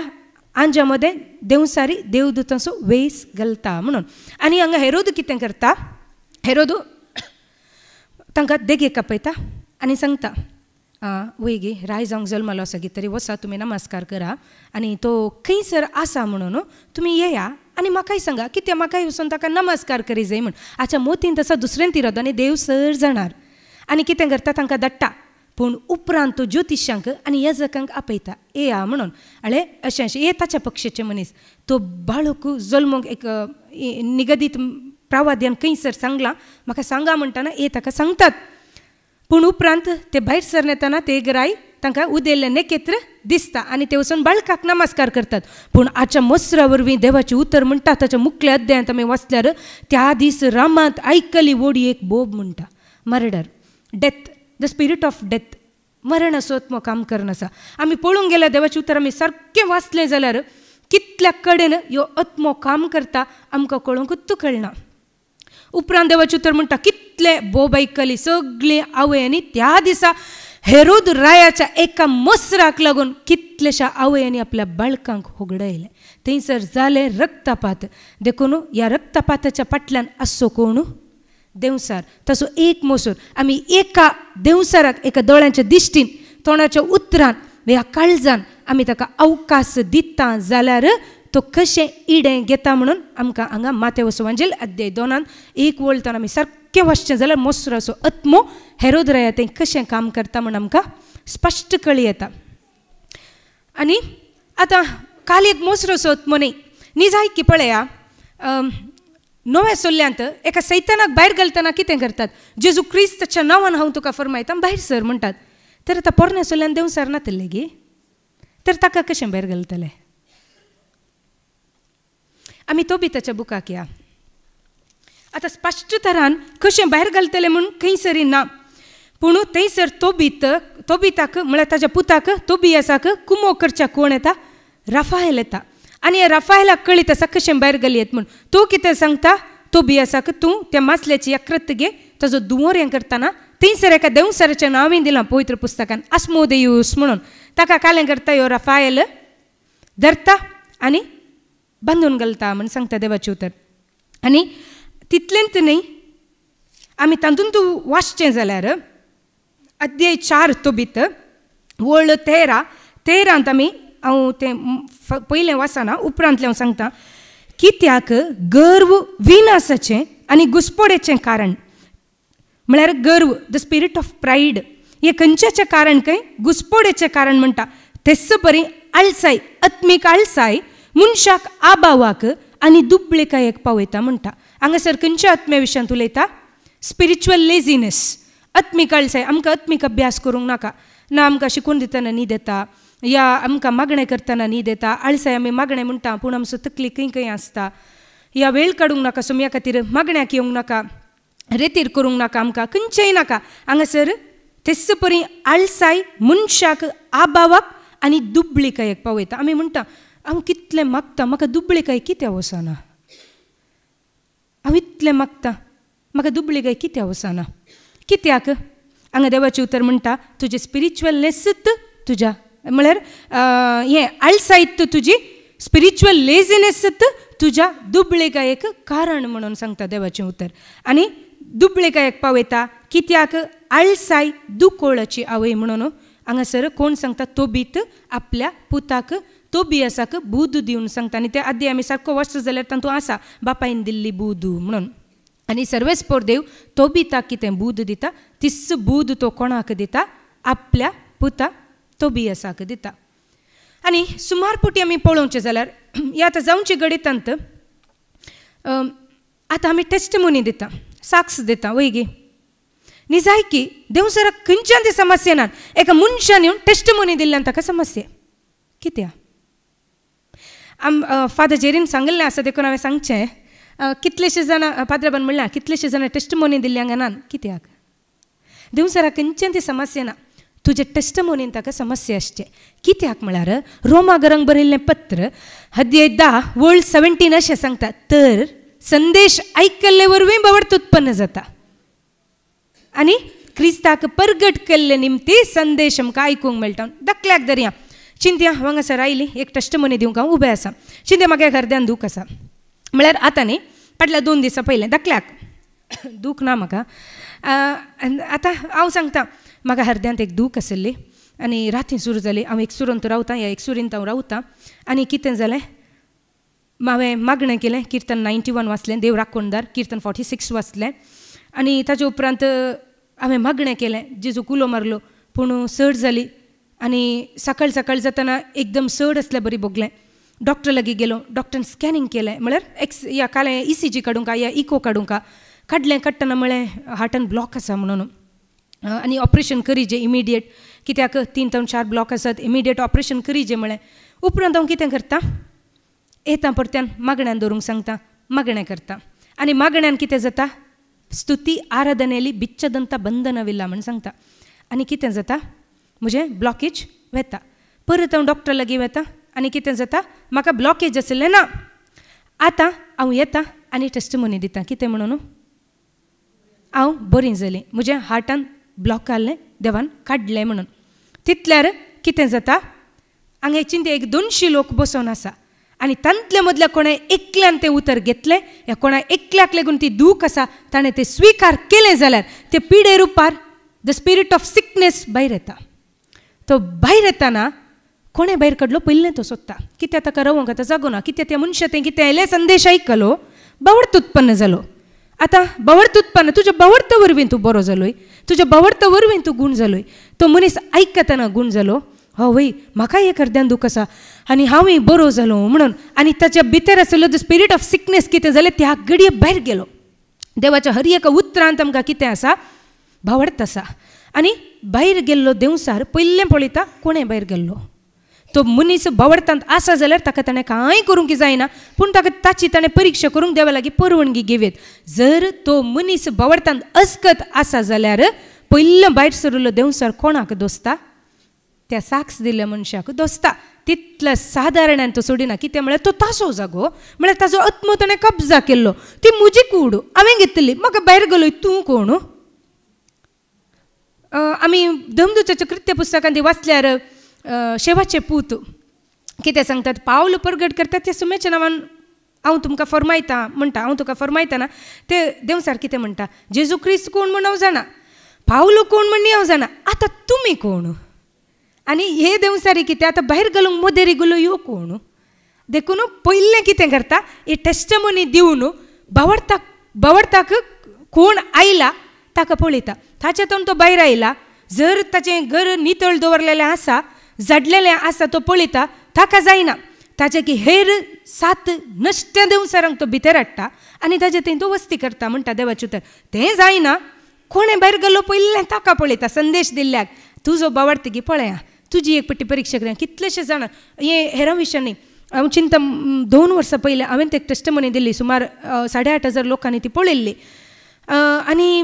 आंजा मदें देवसारी देवदूतांचो वेस घालता म्हणून आनी हांगा हेरोद कितें करता हेरोद तांकां देगेक आपयता आनी सांगता वय गे राय जावंक जल्मलो आसा गे तरी वसा तुमी नमस्कार करा आनी तो खंयसर आसा म्हणून तुमी येया आनी म्हाकाय सांगा कित्या म्हाकाय वचून ताका नमस्कार करी जाय म्हण आच्या मोतीन तसा दुसऱ्यान तिरत आनी देव सर जाणार आनी कितें करता तांकां धाडटा पूण उपरांत तो ज्योतिश्यांक आनी यजकांक आपयता येया म्हणून अळे अशें अशें हे ताच्या पक्षाचे मनीस तो बाळक जल्मोंक एक निगदीत प्रावाद्यान खंयसर सांगलां म्हाका सांगा म्हणटाना हे ताका सांगतात पूण उपरांत ते भायर सर येताना ते गराय तांकां उदेल्ले नेकेत्र दिसता आनी ते वचून बाळकाक नमस्कार करतात पूण आच्या मसरा वरवीं देवाचें उतर म्हणटा ताच्या मुखल्या अध्यायांत आमी वाचल्यार त्या दीस रामांत आयकली वोडी एक बोब म्हणटा murder death the spirit of death मरण असो आत्मो काम करन आसा आमी पळोवंक गेल्यार देवाचें उतर आमी सारकें वाचलें जाल्यार कितल्या कडेन ह्यो आत्मो काम करता आमकां कळोवंकूच कळना उपरांत देवाचें उतर म्हणटा कितले बोब आयकली सगळीं आवयांनी त्या दिसा हेरोद रायाच्या एका मसराक लागून कितलेशा आवयांनी आपल्या बाळकांक होगडयले थंयसर जाले रक्तपात देखून ह्या रक्तपाताच्या फाटल्यान आसचो कोण देवसार तसो एक मसूर आमी एका देवसाराक एका दोळ्यांच्या दिश्टीन तोंडाच्या उतरान ह्या काळजान आमी ताका अवकाश दिता जाल्यार तो कशें इडें घेता म्हणून आमकां हांगा माथेव सुवांजेल अध्याय 2 एक वळतान आमी सारकें वाचचें जाल्यार मसराचो आत्मो हेरोद राया तें कशें काम करता म्हण आमकां स्पश्ट कळी येता आनी आतां काल एक मसराचो आत्मो न्ही जाय की पळया नव्या सोल्ल्यांत एका सैतानाक भायर घालतना कितें करतात जेजू क्रिस्ताच्या नांवान हांव तुका फरमायता भायर सर म्हणटात तर आतां पोरण्या सोल्ल्यान देवसार नातले गे तर ताका कशें भायर घालतले आमी तोबिताच्या बुकाक या आतां स्पश्ट तरान कशें भायर घालतले म्हूण खंयसरी ना पूण थंयसर तोबिताक म्हळ्यार ताच्या पुताक तोबियासाक कुमो करच्या कोण येता राफाएल येता आनी ह्या राफाएलाक कळीत आसा कशें भायर घालयत म्हूण तो कितें सांगता तोबियासाक तूं त्या मासल्याची यकृत घे ताजो दुवोर हें करतना थंयसर एका देवसाराचें नांवें दिलां पवित्र पुस्तकान आस्मोदेयूस म्हणून ताका कालें करता ह्यो राफाएल धरता आनी बांदून घालता म्हण सांगता देवाचें उतर आनी तितलेंत न्ही आमी तातूंत तूं वाचचें जाल्यार अध्याय 4 तोबीत वळ 13 आमी हांव तें पयलें वाचना उपरांतलें हांव सांगता कित्याक गर्व विनासाचें आनी घुसपडेचें कारण म्हळ्यार गर्व द स्पिरीट ऑफ प्रायड हें खंयचें कारण खंय घुसपडेचें कारण म्हणटा तेच बरी आळसाय आत्मीक आळसाय मनशाक आबावाक आनी दुबळेकायेक पावयता म्हणटा हांगासर खंयच्या आत्म्या विशयांत उलयता स्पिरिच्युअल लेझिनेस आत्मीक आळसाय आमकां आत्मीक अभ्यास करूंक नाका ना आमकां शिकून दितना न्ही देता या आमकां मागणें करतना न्ही देता आळसाय आमी मागणें म्हणटा पूण आमचो तकली खंय खंय आसता या वेळ काडूंक नाका सोम्या खातीर मागण्याक येवंक नाका रेतीर करूंक नाका आमकां खंयचेंय नाका हांगासर तेच परी आळसाय मनशाक आबावाक आनी दुबळेकायेक पावयता आमी म्हणटा हांव कितलें मागता म्हाका दुबळेकाय कित्याक वचना हांव इतलें मागता म्हाका दुबळेकाय कित्याक वचना कित्याक हांगा देवाचें उतर म्हणटा तुजें स्पिरिच्युअलनेसत तुज्या म्हळ्यार हें आळसायत तुजी स्पिरिच्युअल लेझिनेसत तुज्या दुबळेकायेक कारण म्हणून सांगता देवाचें उतर आनी दुबळेकायेक पावयता कित्याक आळसाय दुकोळाची आवय म्हणून हांगासर कोण सांगता तोबीत आपल्या पुताक तोबियासाक बूद दिवन सांगता आनी ते आदी आमी सारको वाचता जाल्यार तातूंत आसा बापायन दिल्ली बूद म्हणून आनी सर्वेस्पोर देव तोबिताक कितें बूद दिता तिस्स बूद तो कोणाक दिता आपल्या पुता तोबियासाक दिता आनी सुमार पुटी आमी पळोवचें जाल्यार हे आतां जावचे घडयतांत आतां आमी टेस्टमोनी दिता साक्स दिता वय गे न्ही जाय की देवसराक खंयच्यान ती समस्या ना एका मनशान येवन टेस्टमोनी दिल्ल्यान ताका समस्या कित्याक फादर जेरीन सांगलें आसा देखून हांवें सांगचें कितलेशे जाण पाद्रबान म्हणल्यार कितलेशे जाण टेस्टमोनी दिल्ल्या ना कित्याक देवसराक खंयच्यान ती समस्या ना तुजे टेस्टमोनीन ताका समस्या आसचे कित्याक म्हळ्यार रोमागरांक बरयल्लें पत्र अध्याय 10 वळ 17 अशें सांगता तर संदेश आयकल्ले वरवीं बाबत उत्पन्न जाता आनी क्रिस्ताक परगट केल्ले निमती संदेश आमकां आयकूंक मेळटा दाखल्याक धरया चिंत्या हांगासर आयली एक टेस्टमोनी दिवंक हांव उबें आसा चिंत्या म्हाका घरद्यान दूख आसा म्हळ्यार आतां न्ही फाटल्या 2 दिसां पयलें दाखल्याक दूख ना म्हाका आतां हांव सांगता म्हाका हृदयांत एक दूख आसली आनी राती सुरू जाली. हांव एकसुरांत रावतां, ह्या एकसुरींत हांव रावतां. आनी कितें जालें, हांवें मागणें केलें, किर्तन 91 वाचलें, देव राखणदार, किर्तन 46 वाचलें. आनी ताचे उपरांत हांवें मागणें केलें, जेजू कुलो मारलो. पूण सड जाली आनी सकाळ सकाळ जाताना एकदम सड आसल्या बरी भोगलें. डॉक्टर लागीं गेलो, डॉक्टरान स्कॅनिंग केलें, म्हळ्यार ह्या कालें ECG काडूंक या इको काडूंक काडलें. काडटना म्हळें हार्टान ब्लॉक आसा म्हणून आनी ऑपरेशन करीजे इमिडिएट, कित्याक 3 ते 4 ब्लॉक आसात, इमिडिएट ऑपरेशन करीजे म्हळें. उपरांत हांव कितें करतां, येता परत्यान मागण्यान दवरूंक सांगता, मागणें करता. आनी मागण्यान कितें जाता, स्तुती आराधनेली बिच्छदंत बंधनविल्ला म्हण सांगता. आनी कितें जाता, म्हजें ब्लॉकेज वेता. परत हांव डॉक्टर लागीं वेता आनी कितें जाता, म्हाका ब्लॉकेज आसलें ना. आतां हांव येता आनी टेस्टमोनी दिता, कितें म्हणून हांव बरी जालीं, म्हज्या हार्टान ब्लॉक आहलें देवान काडलें म्हणून. तितल्यार कितें जाता, हांगा चिंते एक 200 लोक बसोन आसा आनी तांतल्या मदल्या कोणें एकल्यान तें उतर घेतलें. ह्या कोणा एकल्याक लागून ती दूख आसा ताणें तें स्विकार केलें जाल्यार ते पिडे रुपार द स्पिरीट ऑफ सिकनेस भायर येता. तो भायर येताना कोणें भायर काडलो, पयलें तो सोदता, कित्याक ताका रावूंक आतां जागो ना. कित्याक त्या मनशां तें कितें आयलें, संदेश आयकलो, बावडत उत्पन्न जालो. आतां बावडत उत्पन्न, तुज्या बावडता वरवीं तूं बरो जालोय, तुज्या बावडता वरवीं तूं गूण जालोय. तो मनीस आयकतना गूण जालो, हय म्हाकाय एक अर्द्यान दूख आसा आनी हांवूय बरो जालो म्हणून. आनी ताच्या भितर आसलो द स्पिरीट ऑफ सिकनेस कितें जालें, त्या घडये भायर गेलो. देवाच्या हर एका उतरांत आमकां कितें आसा, भावडत आसा. आनी भायर गेल्लो देवसार पयलें पळयता कोणें भायर गेल्लो. तो मनीस भावडतांत आसा जाल्यार ताका ताणें कांय करूंक जायना, पूण ताका ताची ताणें परिक्षा करूंक देवा लागीं परवणगी घेवेत. जर तो मनीस भावडतांत अस्कत आसा जाल्यार पयलें भायर सरिल्लो देवसार कोणाक दोसता, त्या साक्स दिल्ल्या मनशाक दोसता. तितल्या सादारणान तो सोडिना. कितें म्हळ्यार तो तासो जागो, म्हळ्यार ताजो आत्मो ताणें कब्जा केल्लो. ती म्हजी कूड हांवें घेतली, म्हाका भायर गेलोय, तूं कोण. आमी धमदूताच्या कृत्य पुस्तकांत वाचल्यार शेवाचे पूत कितें सांगतात, पावल प्रगट करतात त्या सुमेच्या नांवान हांव तुमकां फरमायता म्हणटा, हांव तुका फरमायतना ते देवसार कितें म्हणटा, जेजू क्रिस्त कोण म्हण हांव जाणा, पावलो कोण म्हण हांव जाणा, आतां तुमी कोण. आनी हे देवसारी कितें, आतां भायर घालूंक मोदेरी गेलो ह्यो कोण. देखून पयलें कितें करता, हे टेस्टमोनी दिवन बावडताक कोण आयला ताका पळयता. ताच्यातून तो भायर आयला, जर ताचें घर नितळ दवरलेलें आसा, जडलेलें आसा, तो पळयता, ताका जायना. ताचे की हेर 7 नश्ट देवसारांक तो भितर हाडटा आनी ताचे थंय तो वस्ती करता म्हणटा देवाचें उतर. तें जायना, कोणें भायर गेलो पयलें ताका पळयता. संदेश दिल्ल्याक तुजो बावडता गी पळया, तुजी एक पट्टी परीक्षा करूया. कितलेशे जाण हे हेरां विशयां न्ही. हांव चिंता 2 वर्सां पयलीं हांवें एक टेस्टमनी दिल्ली, सुमार 8,500 लोकांनी ती पळयल्ली. आनी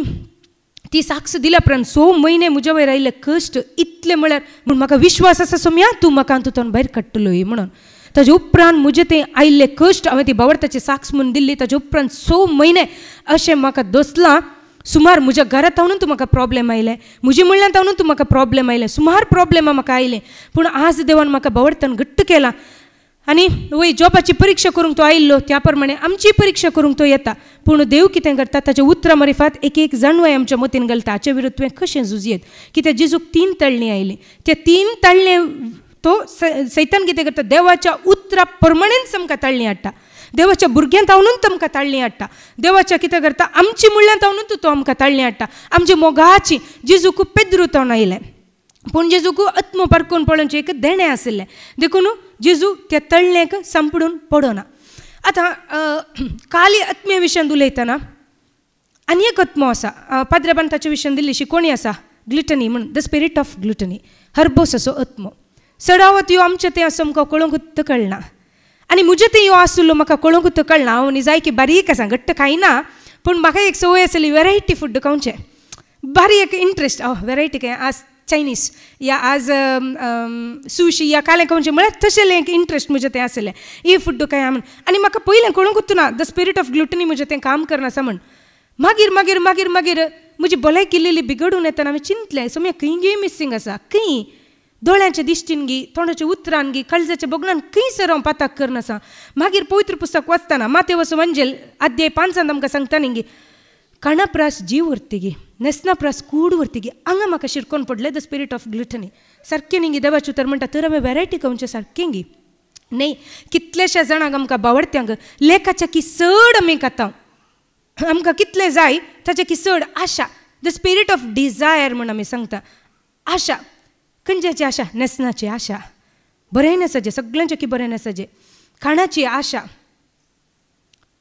ती साक्ष दिल्या उपरांत 6 म्हयने म्हज्या वयर आयिल्ले कश्ट इतले म्हळ्यार, पूण म्हाका विश्वास आसा सोम्या तूं म्हाका तातूंत भायर काडटलोय म्हणून. ताजे उपरांत म्हजे ते आयिल्ले कश्ट हांवें ती बावडताची साक्ष म्हणून दिल्ली. ताजे उपरांत 6 म्हयने अशें म्हाका दोसलां. सुमार म्हज्या घरांत हांवून तूं म्हाका प्रॉब्लेम आयले, म्हज्या म्हणल्यार हांवून तूं म्हाका प्रॉब्लेम आयले, सुमार प्रॉब्लेमां म्हाका आयले. पूण आज देवान म्हाका बावडतान घट्ट केला. आनी वय जॉबाची परीक्षा करूंक तो आयिल्लो, त्या प्रमाणे आमची परीक्षा करूंक तो येता. पूण देव कितें करता, ताच्या उतरां मारिफात एक जाणवाय आमच्या मतीन घालता, हाचे विरुद्ध तुवें कशें झुजयेत. कित्याक जेजूक 3 ताळणी आयली, त्या 3 ताळणे तो सैतान कितें करता, देवाच्या उतरां प्रमाणेच आमकां ताळणी हाडटा. देवाच्या भुरग्यांत हांवून आमकां ताळणी हाडटा. देवाच्या कितें करता, आमची म्हणल्यार हांवून तो आमकां ताळणी हाडटा. आमची मोगाची जेजूक पेद्रू तोंड आयलें, पूण जेजूक आत्मो पारखून पळोवचें एक देणें आशिल्लें. देखून जेजू त्या तळणेक सांपडून पडोना. आतां काली आत्म्या विशयान उलयतना आनी एक आत्मो आसा, पाद्रेबान ताचे विशयान दिल्ली शिकोवणी आसा, ग्लुटनी म्हण, द स्पिरीट ऑफ ग्लुटनी, हरबोस असो आत्मो. चडावत ह्यो आमचें तें आसा आमकां कळोंकूच कळना. आनी म्हजें तें ह्यो आसलो म्हाका कळोंकूच कळना. हांव न्ही जाय की बारीक आसा, घट्ट खायना, पूण म्हाका एक संवय आसली वेरायटी फूड खावचें, बारी एक इंट्रस्ट. वेरायटी काय, आज चायनीज या आज सुशी या कालें खावचें म्हळ्यार तशें एक इंट्रस्ट म्हजें तें आसलें. ही फूड काय म्हण. आनी म्हाका पयलें कळोंकूच ना द स्पिरीट ऑफ ग्लुटनी म्हजें तें काम करनासा म्हण. मागीर मागीर मागीर मागीर म्हजी भलायकी इल्ली बिगडून येतना हांवें चिंतलें, सोम्या खंय गे मिसींग आसा, खंय दोळ्यांच्या दिश्टीन गी, तोंडाच्या उतरान गी, काळजाच्या बोगणान खंय सर हांव पाताक करनासा. मागीर पवित्र पुस्तक वाचतना मातेवचो अंजेल अध्याय 5 आमकां सांगता न्ही गी, कणप्रास जीव व्हरतिगी नेसनाप्रास कूड व्हरतिगी हांगा म्हाका शिरकोन पडलें द स्पिरीट ऑफ ग्लुटनी. सारकें न्ही देवाचे उतर म्हणटा तर आमी वेरायटी खावचे सारकें गी न्ही. कितलेशा जाणांक आमकां बावडत्यांक लेखाच्या किसड आमी खाता आमकां कितले जाय ताचे किसड आशा द स्पिरीट ऑफ डिझायर म्हण आमी सांगता. आशा खंयच्याची आशा नेसनाची आशा बरें नेसाचें सगळ्यांचे की बरें नेसाचें. खाणाची आशा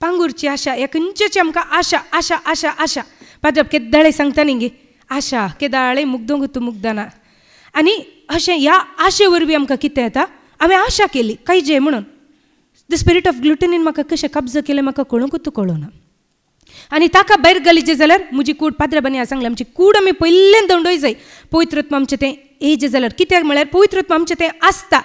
पांगुरची आशा ह्या खंयच्याची आमकां आशा आशा आशा आशा पाजप केदाळे सांगता न्ही गे आशा केदाळे मुग्दो गुतू मुग्दना. आनी अशें ह्या आशे वरवीं आमकां कितें येता हांवें आशा केली कांयजे म्हणून द स्पिरीट ऑफ ग्लुटनीन म्हाका कशें कब्ज केलें म्हाका कळूंकूच कळूना. आनी ताका भायर घालीचें जाल्यार म्हजी कूड पाद्रबानी सांगलें आमची कूड आमी पयलें दवडोय जाय. पवित्रत्व आमचें तें हेजें जाल्यार कित्याक म्हळ्यार पवित्रत्व आमचें तें आसता.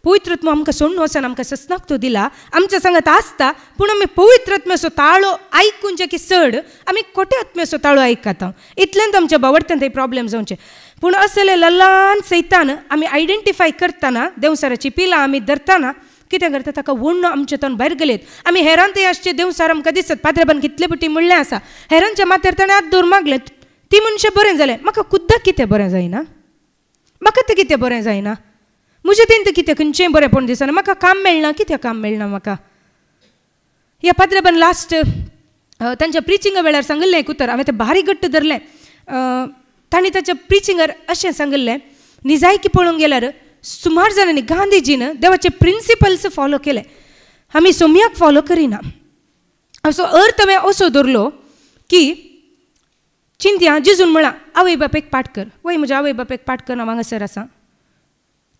पवित्रत्व आमकां सोडून वचन आमकां सस्नाक तो दिला आमच्या सांगात आसता पूण आमी पवित्रत्म्याचो ताळो आयकून जे की चड आमी खोटे आत्म्याचो ताळो आयकता. इतल्यान आमच्या बावडत्यान थंय प्रॉब्लेम जावचे. पूण असले ल्हान सैतान आमी आयडेंटिफाय करतना देवसाराची पिलां आमी धरतना कितें करता ताका वण्ण आमचे तोंड भायर गेलेत. आमी हेरान ते आसचे देवसार आमकां दिसत पाद्रबान कितले पटी म्हणलें आसा हेरांच्या माथ्यार ताणें हात दवर मागलें ती मनशां बरें जालें. म्हाका खुद्दाक कितें बरें जायना म्हाका तें कितें बरें जायना म्हजें तें कितें खंयचेंय बरेंपण दिसना म्हाका काम मेळना कित्याक काम मेळना म्हाका. ह्या पाद्रबान लास्ट तांच्या प्रिचिंगा वेळार सांगलें एक उतर हांवें तें भारी घट्ट धरलें. तांणी ताच्या प्रिचिंगार अशें सांगलें निजायकी पळोवंक गेल्यार सुमार जाणांनी गांधीजीन देवाचे प्रिंसिपल्स फॉलो केले आमी सोम्याक फॉलो करिना. असो अर्थ हांवें असो धरलो की चिंत्या जिजून म्हणा आवय बापेक पाठ कर वय म्हज्या आवय बापेक पाठ कर हांव हांगासर आसा.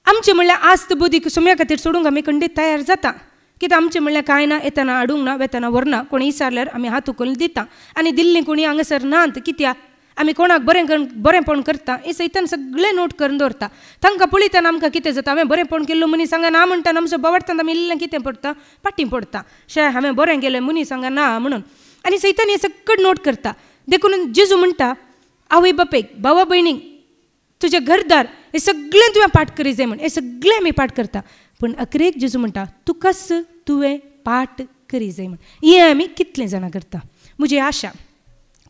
आमचें म्हणल्यार आस्त बुदीक सोम्या खातीर सोडूंक आमी खंडीत तयार जाता कित्याक आमचें म्हणल्यार कांय ना येतना हाडूंक ना वेतना व्हरना कोणी विचारल्यार आमी हात उखलून दिता आनी दिल्ली कोणी हांगासर नात कित्याक आमी कोणाक बरेंपण करता हे सैतान सगळें नोट करून दवरता. तांकां पळयतना आमकां कितें जाता हांवें बरेंपण केल्लो मनीस हांगा ना म्हणटा आमचो बावडटान आमी इल्लें कितें पडटा पाटी पडटा शे हांवें बरें केलें मनीस हांगा ना म्हणून. आनी सैतान हें सगळें नोट करता. देखून जेजू म्हणटा आवय बापेक भावा भयणीक तुजे घरदार हे सगळें तुवें पाठ करी जाय म्हण हे सगळें आमी पाठ करता. पूण अकरेक जेजू म्हणटा तुकाच तुवें पाठ करी जाय म्हण. हें आमी कितलें जाणां करता. म्हजी आशा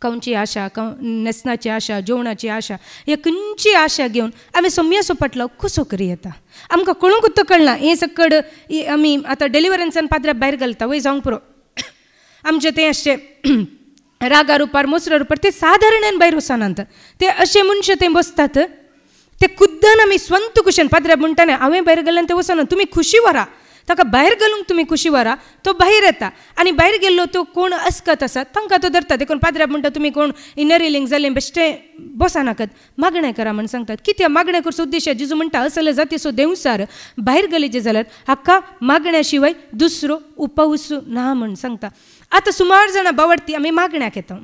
खावची आशा नेसनाची आशा जेवणाची आशा हे खंयची आशा घेवन आमी सोम्याचो पाटलो कसो करी येता आमकां कळूंकूच कळना. हें सकड आमी आतां डेलिव्हरन्सान पाद्रा भायर घालता वय जावंक पुरो आमचें तें अशें रागा रुपार मोसरा रुपार ते सादारणान भायर वचनात ते अशे मनशां थंय बसतात ते खुद्दान आमी स्वंत कुशेन पाद्रा म्हणटाले हांवें भायर घालन ते वचना तुमी खुशी व्हरा ताका भायर घालूंक तुमी खुशी व्हरा तो भायर येता आनी भायर गेल्लो तो कोण अस्कत आसा तांकां तो धरता. देखून पाद्रा म्हणटा तुमी कोण इनर हिलींग जालें बेश्टें बसनाकात मागणें करा म्हण सांगतात. कित्याक मागणें करचो उद्देश जेजू म्हणटा असले जातीचो देवसार भायर घालीचे जाल्यार हाका मागण्या शिवाय दुसरो उपावूस ना म्हण सांगता. आतां सुमार जाणां बावडती आमी मागण्याक येता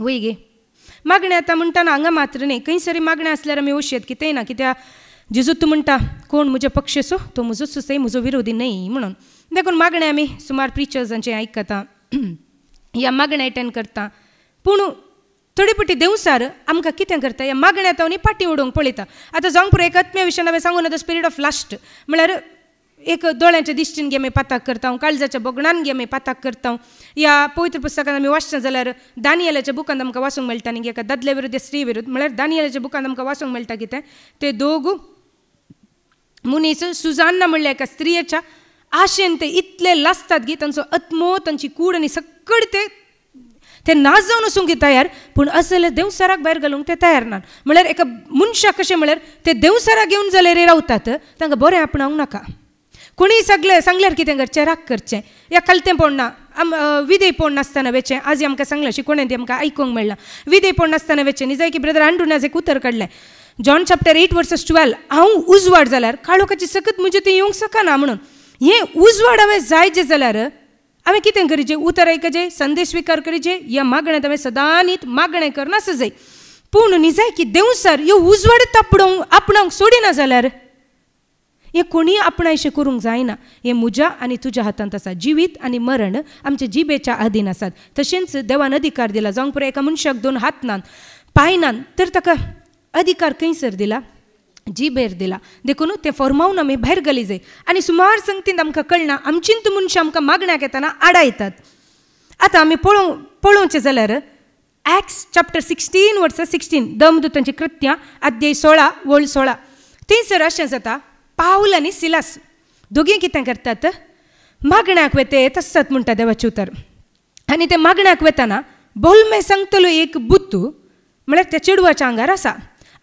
वय गे मागणें आतां म्हणटाना हांगा मात्र न्ही खंय सरी मागणें आसल्यार आमी वशयत कितेंय ना कित्याक जेजू तूं म्हणटा कोण म्हजे पक्षसो तो म्हजोच सुसय म्हजो विरोधी न्ही म्हणून. देखून मागणें आमी सुमार प्रिचर्सांचें आयकता ह्या मागणें एटेंड करता. पूण थोडे पटी देवसार आमकां कितें करता ह्या मागण्या आतां पाटी उडोवंक पळयता. आतां जावंक पुरो एक आत्म्या विशयान हांवें सांगून द स्पिरीट ऑफ लास्ट म्हळ्यार एक दोळ्याच्या दिश्टीन गी आमी पाताक करता काळजाच्या बोगणान गी आमी पाताक करता. ह्या पवित्र पुस्तकान आमी वाचना जाल्यार दानियेलाच्या बुकांत आमकां वाचूंक मेळटा न्ही एका दादले विरुद्ध स्त्री विरुद्ध म्हळ्यार दानियेलाच्या बुकांत आमकां वाचूंक मेळटा कितें ते दोग मुनीस सुजान्ना म्हणल्या एका स्त्रियेच्या आशेन ते इतले लासतात गी तांचो आत्मो तांची कूड आनी सकड ते नाच जावन वचूंक तयार पूण असले देवसाराक भायर घालूंक ते तयार नात. म्हळ्यार एका मनशाक कशें म्हळ्यार ते देवसाराक घेवन जाल्यार रावतात तांकां बरें आपणावंक नाका. कोणी सांगल्यार कितें करचें राग करचें ह्या कलतें पडना विदेय पड नासतना वेचें आज आमकां सांगलें शिकोवणें ती आमकां आयकूंक मेळना विदेय पड नासतना वेचें न्ही जाय की ब्रदर आंड्रुनाज एक उतर काडलें जॉन चॅप्टर 8:12 हांव उजवाड जाल्यार काळोखाची सकत म्हणजे तें येवंक शकना म्हणून. हें उजवाड हांवें जाय जें जाल्यार हांवें कितें करीचें उतर आयकचें संदेश स्विकार करीचें ह्या मागण्यांत हांवें सदां न्हीद मागणें करनास जाय. पूण न्ही जाय की देवसार ह्यो उजवाड आपणावंक सोडिना जाल्यार हें कोणी आपणायशें करूंक जायना. हें म्हज्या आनी तुज्या हातांत आसा. जिवीत आनी मरण आमच्या जिबेच्या अधीन आसात. तशेंच देवान अधिकार दिला जावंक पुरो एका मनशाक 2 हात नात पांय नात तर ताका अधिकार खंयसर दिला जिबेर दिला. देखून तें फॉर्मावन आमी भायर घाली जाय. आनी सुमार संगतींत आमकां कळना आमचींत मनशां आमकां मागण्याक येताना आडायतात. आतां आमी पळोवचें जाल्यार ॲक्स चॅप्टर 16 वर्स 16 देवदूतांची कृत्यां अध्याय 16 वळ 16 थंयसर अशें जाता पावल आनी सिलास दोगी कितें करतात मागण्याक वेते तसत म्हणटा देवाचें उतर आनी ते मागण्याक वेताना बोलमे सांगतलो एक बुत्तू म्हळ्यार त्या चेडवाच्या आंगार आसा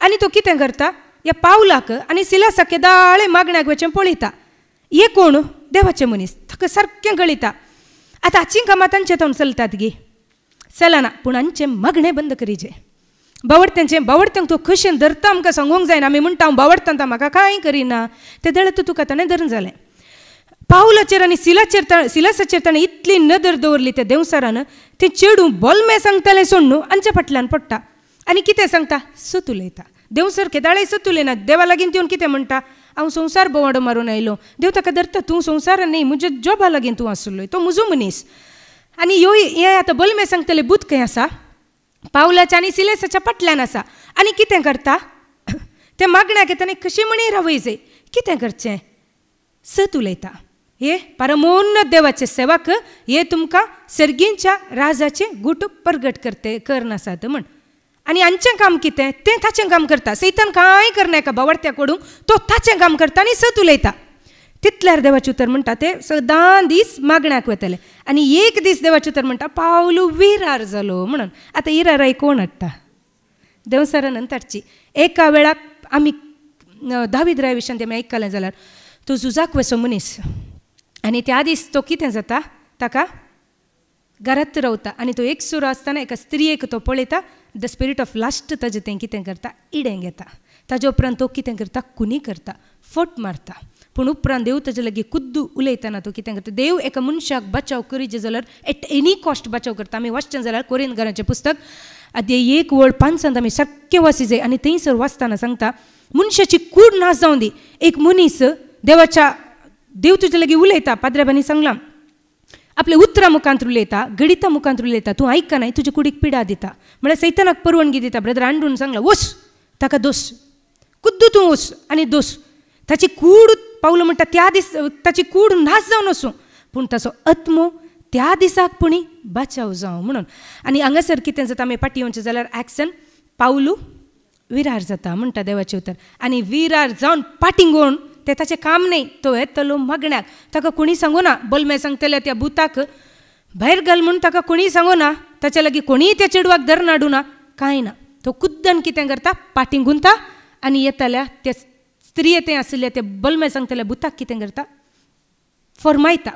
आनी तो कितें करता ह्या पावलाक आनी सिलासाक दाळे मागण्याक वचून पळयता हे कोण देवाचे मनीस ताका सारकें गळिता आतां हाची कामां तांचे तोंड चलतात गे चलना पूण हांचे मागणें बंद करीचे बावडत्यांक तो कशें धरता आमकां सांगूंक जायना आमी म्हणटा हांव बावडता म्हाका कांय करिना तें दळ तुका ताणें धरून जालें पावलाचेर आनी सिलासाचेर ताणें इतली नदर दवरली त्या देवसारान तें चेडूं बोलमें सांगतालें सोड न्हू हांच्या फाटल्यान पडटा आनी कितें सांगता सत उलयता देवसर केदाळे सत उलयना देवा लागीं येवन कितें म्हणटा हांव संवसार बोवाडो मारून आयलो देव ताका धरता तूं संवसारान न्ही म्हज्या जॉबा लागीं तूं आसलो तो म्हजो मनीस आनी हे आतां बोलमें सांगतलें बूत खंय आसा पावलाच्या आनी सिलेसाच्या फाटल्यान आसा आनी कितें करता त्या मागण्याक येताना कशें म्हणी रावयचे कितें करचें सत उलयता हे परमोन्नत देवाचे सेवक हे तुमकां सर्गींच्या राजाचे गुट परगट करनासात म्हण आनी हांचें काम कितें तें ताचें काम करता सैतान कांय करनाका बावडत्याकडून तो ताचें काम करता आनी सत उलयता तितल्यार देवाचें उतर म्हणटा ते सदां दीस मागण्याक वतले आनी एक दीस देवाचें उतर म्हणटा पावलू विरार जालो म्हणून आतां इराराय कोण हाडटा देवसारान हाडची एका वेळाक आमी दावीद राया विशयान आमी आयकलें जाल्यार तो झुजाक वचो मनीस आनी त्या दीस तो कितें जाता ताका घरांत रावता आनी तो एक सुरो आसतना एका स्त्रियेक तो पळयता द स्पिरीट ऑफ लास्ट ताजें तें कितें करता इडें घेता ताजे उपरांत तो कितें करता कुनी करता फट मारता पूण उपरांत देव ताजे लागीं कुद्दू उलयतना तो कितें करता देव एका मनशाक बचाव करीचे जाल्यार एट एनी कॉस्ट बचाव करता आमी वाचचें जाल्यार कोरिंथकारांचें पुस्तक अध्याय 1 वळ 5 आमी सारकें वाची जाय आनी थंयसर वाचतना सांगता मनशाची कूड नाश जावं दी एक मनीस देव तुजे लागीं उलयता पाद्रेबांनी सांगलां आपल्या उतरा मुखांतर उलयता गणिता मुखांतर उलयता तूं आयकना न्हय तुजे कुडीक पिडा दिता म्हळ्यार सैतानाक परवानगी दिता ब्रदर आंड्रून सांगला वस ताका दोस कुद्दू तूं वस आनी दोस ताची कूड पावलो म्हणटा त्या दीस ताची कूड नाश जावन वसूं पूण ताचो आत्मो त्या दिसाक पुणी बचाव जावं म्हणून आनी हांगासर कितें जाता आमी फाटीं येवचें जाल्यार ॲक्शन पावलू विरार जाता म्हणटा देवाचें उतर आनी विरार जावन पाटिंगोवन तें ताचें काम न्ही तो येतलो मागण्याक ताका कोणी सांगूना बोलमें सांगतले त्या भुताक भायर घाल म्हूण ताका कोणी सांगूना ताचे लागीं कोणीय त्या चेडवाक धरून हाडूना कांय ना तो कुद्दन कितें करता पाटिंगुंता आनी येताल्या त्या स्त्रिये तें आसलें ते बोलमें सांगतले भुताक कितें करता फरमायता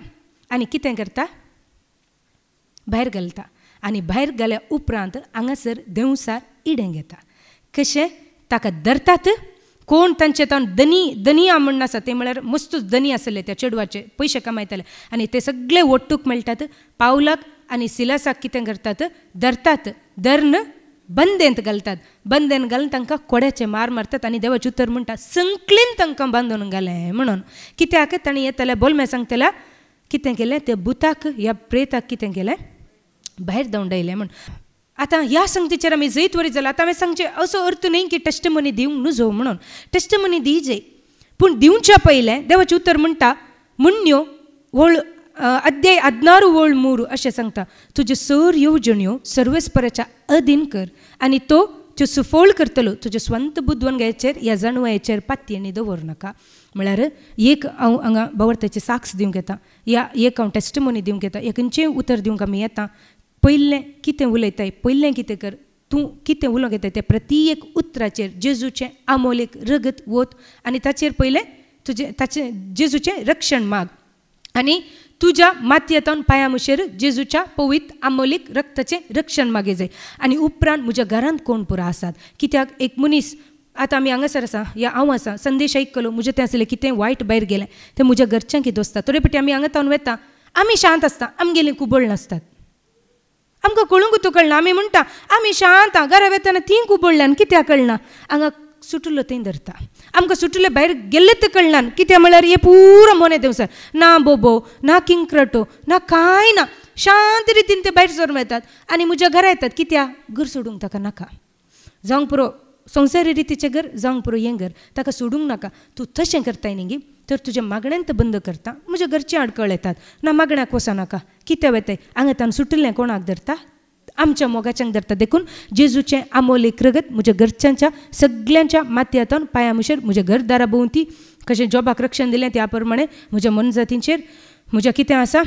आनी कितें करता भायर घालता आनी भायर घाल्या उपरांत हांगासर देवसार इडें घेता कशें ताका धरतात कोण तांचे तावन दनिया म्हणून आसा ते म्हळ्यार मस्तूच धनी आसले त्या चेडवाचे पयशे कमायताले आनी ते सगळे ओट्टूक मेळटात पावलाक आनी सिलासाक कितें करतात धरतात धरन बंदेंत घालतात बंदेन घालून तांकां कोड्याचे मार मारतात आनी देवाचें उतर म्हणटा संकलीन तांकां बांदून घालें म्हणून कित्याक ताणें येताले बोलमें सांगतल्या कितें केलें त्या भुताक ह्या प्रेताक कितें केलें भायर दवंडयलें म्हण आतां ह्या संगतीचेर आमी जैत वरी जाल्यार आतां हांवें सांगचें असो अर्थ न्ही की टेस्टमनी दिवंक नजो म्हणून टेस्टमनी दिजे पूण दिवच्या पयलें देवाचें उतर म्हणटा मुन्यो वळ अध्याय 16 वळ 3 अशें सांगता तुज्यो सर येवजण्यो सर्वेस्पराच्या अधीन कर आनी तो त्यो सुफोळ करतलो तुज्या स्वंत बुद्वंगाचेर ह्या जाणवायेचेर पातयेनी दवर नाका म्हळ्यार एक हांव हांगा बावडताचे साक्स दिवंक येता या एक हांव टेस्टमनी दिवंक येता एक खंयचेंय उतर दिवंक आमी येता पयलें कितें उलयताय पयलें कितें कर तूं कितें उलोवंक येता तें प्रत्येक उतराचेर जेजूचें आमोलेक रगत वत आनी ताचेर पयलें ताचें जेजूचें रक्षण माग आनी तुज्या मातयेतावन पांया मुशेर जेजूच्या पवित्र आमोलीक रक्ताचें रक्षण मागे जाय आनी उपरांत म्हज्या घरांत कोण पुरो आसात कित्याक एक मनीस आतां आमी हांगासर आसा या हांव आसा संदेश आयकलो म्हजें तें आसलें कितें वायट भायर गेलें तें म्हज्या घरच्यांक कितें आसता थोडे फावटी आमी हांगा तावन वेता आमी शांत आसता आमगेलीं कुबळ नासतात आमकां कळूंक कळना आमी म्हणटा आमी शांत घरा वेताना तीं कुबळल्यान कित्याक कळना हांगा सुटलो थंय धरता आमकां सुटले भायर गेल्ले ते कळना कित्याक म्हळ्यार हे पुरो मोने दिवसार ना बोबो ना किंक्रटो ना कांय ना शांत रितीन ते भायर सरून येतात आनी म्हज्या घरा येतात कित्याक घर सोडूंक ताका नाका जावंक पुरो संवसारी रितीचें घर जावंक पुरो हें घर ताका सोडूंक नाका तूं तशें करताय न्ही तर तुज्या मागण्यांत बंद करता म्हज्या घरचीं आडकळ येतात ना मागण्याक वचनाका कितें वेताय हांगा तान सुटलें कोणाक धरता आमच्या मोगाच्यांक धरता देखून जेजूचें आमोलीक रगत म्हज्या घरच्यांच्या सगळ्यांच्या मातयेंतून पांयां मुशेर म्हज्या घरदारा भोंवती कशें जॉबाक रक्षण दिलें त्या प्रमाणे म्हज्या मनजातींचेर म्हज्या कितें आसा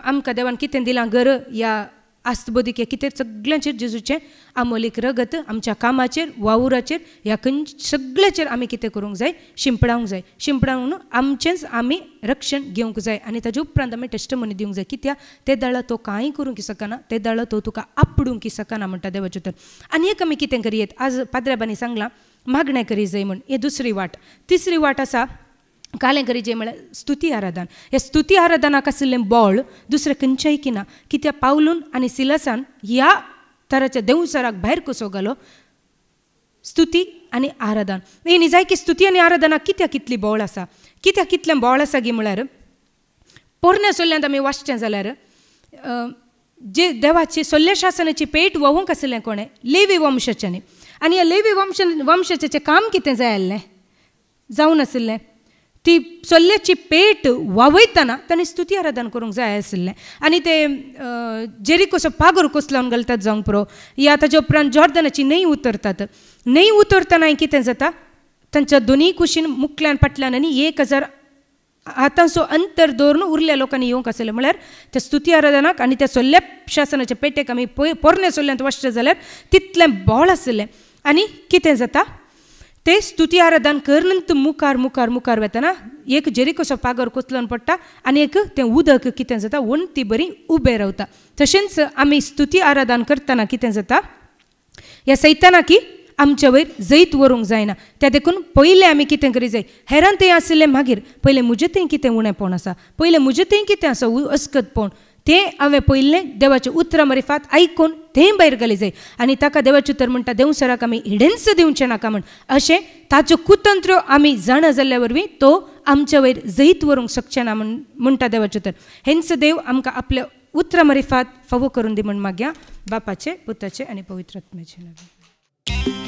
आमकां देवान कितें दिलां घर या आस्तबोदीक कितें सगळ्यांचेर जेजूचें आमोलीक रगत आमच्या कामाचेर वावुराचेर ह्या सगळ्याचेर आमी कितें करूंक जाय शिंपडावंक आमचेंच आमी रक्षण घेवंक जाय आनी ताजे उपरांत आमी टेस्टमनी दिवंक जाय कित्याक ते दाळा तो कांय करूंक शकना ते दाळा तो तुका आपडूंक शकना म्हणटा देवाचें तर आनी एक आमी कितें करियेत आज पाद्र्याबांनी सांगलां मागणें करी जाय म्हण हे दुसरी वाट तिसरी वाट आसा कालें करी जे म्हळ्यार स्तुती आराधन हे स्तुती आराधनाक आशिल्लें बळ दुसरें खंयच्याय किना कित्याक पावलून आनी सिलासान ह्या तराच्या देवसराक भायर कसो घालो स्तुती आनी आराधन हे न्ही जाय की स्तुती आनी आराधनाक कित्याक कितली बोळ आसा कित्याक कितलें बोळ आसा गी म्हळ्यार पोरण्या सोल्ल्यांत आमी वाचचें जाल्यार जे देवाची सोल्ल्या शासनाची पेट वोवंक आशिल्लें कोणें लेवी वंशाच्यांनी आनी ह्या लेवी वंशाचें काम कितें जाय आसलें जावन आशिल्लें ती सोल्ल्याची पेट वावयतना ताणें स्तुती आराधन करूंक जाय आशिल्लें आनी ते जेरिकोचो पागोर कसो लावन घालतात जावंक पुरो या ताच्या उपरांत जॉर्दनाची न्हंय उतरतात न्हंय उतरतना कितें जाता तांच्या दोनीय कुशीन मुखल्यान फाटल्यान आनी 1000 हातांचो अंतर दवरून उरल्या लोकांनी येवंक आसलें म्हळ्यार त्या स्तुती आराधनाक आनी त्या सोल्ल्या शासनाच्या पेटेक आमी पोरण्या सोल्ल्यांत वचचें जाल्यार तितलें बोळ आसलें आनी कितें जाता ते स्तुती आराधन करनंत मुखार मुखार मुखार वतना एक जेरिकोचो पागोर कोसलोवन पडटा आनी एक तें उदक कितें जाता वणटी बरी उबें रावता तशेंच आमी स्तुती आराधन करतना कितें जाता ह्या सैतानाकी आमच्या वयर जैत व्हरूंक जायना त्या देखून पयलें आमी कितें करी जाय हेरान तें आशिल्लें मागीर पयलें म्हजें तें कितें उणेंपण आसा पयलें म्हजें तें कितें आसा अस्कतपण तें हांवें पयलें देवाचें उतरां मारिफात आयकून तें भायर घाली जाय आनी ताका देवाचें उतर म्हणटा देवसराक आमी हिडेन्स दिवचें नाका म्हण अशें ताचो कुतंत्र आमी जाणा जाल्ल्या वरवीं तो आमच्या वयर जैत व्हरूंक शकचें ना म्हणटा देवाचें उतर हेंच देव आमकां आपल्या उतरां मारिफात फावो करून दी म्हण मागया बापाचे पुताचे आनी पवित्र आत्म्याचे नांवान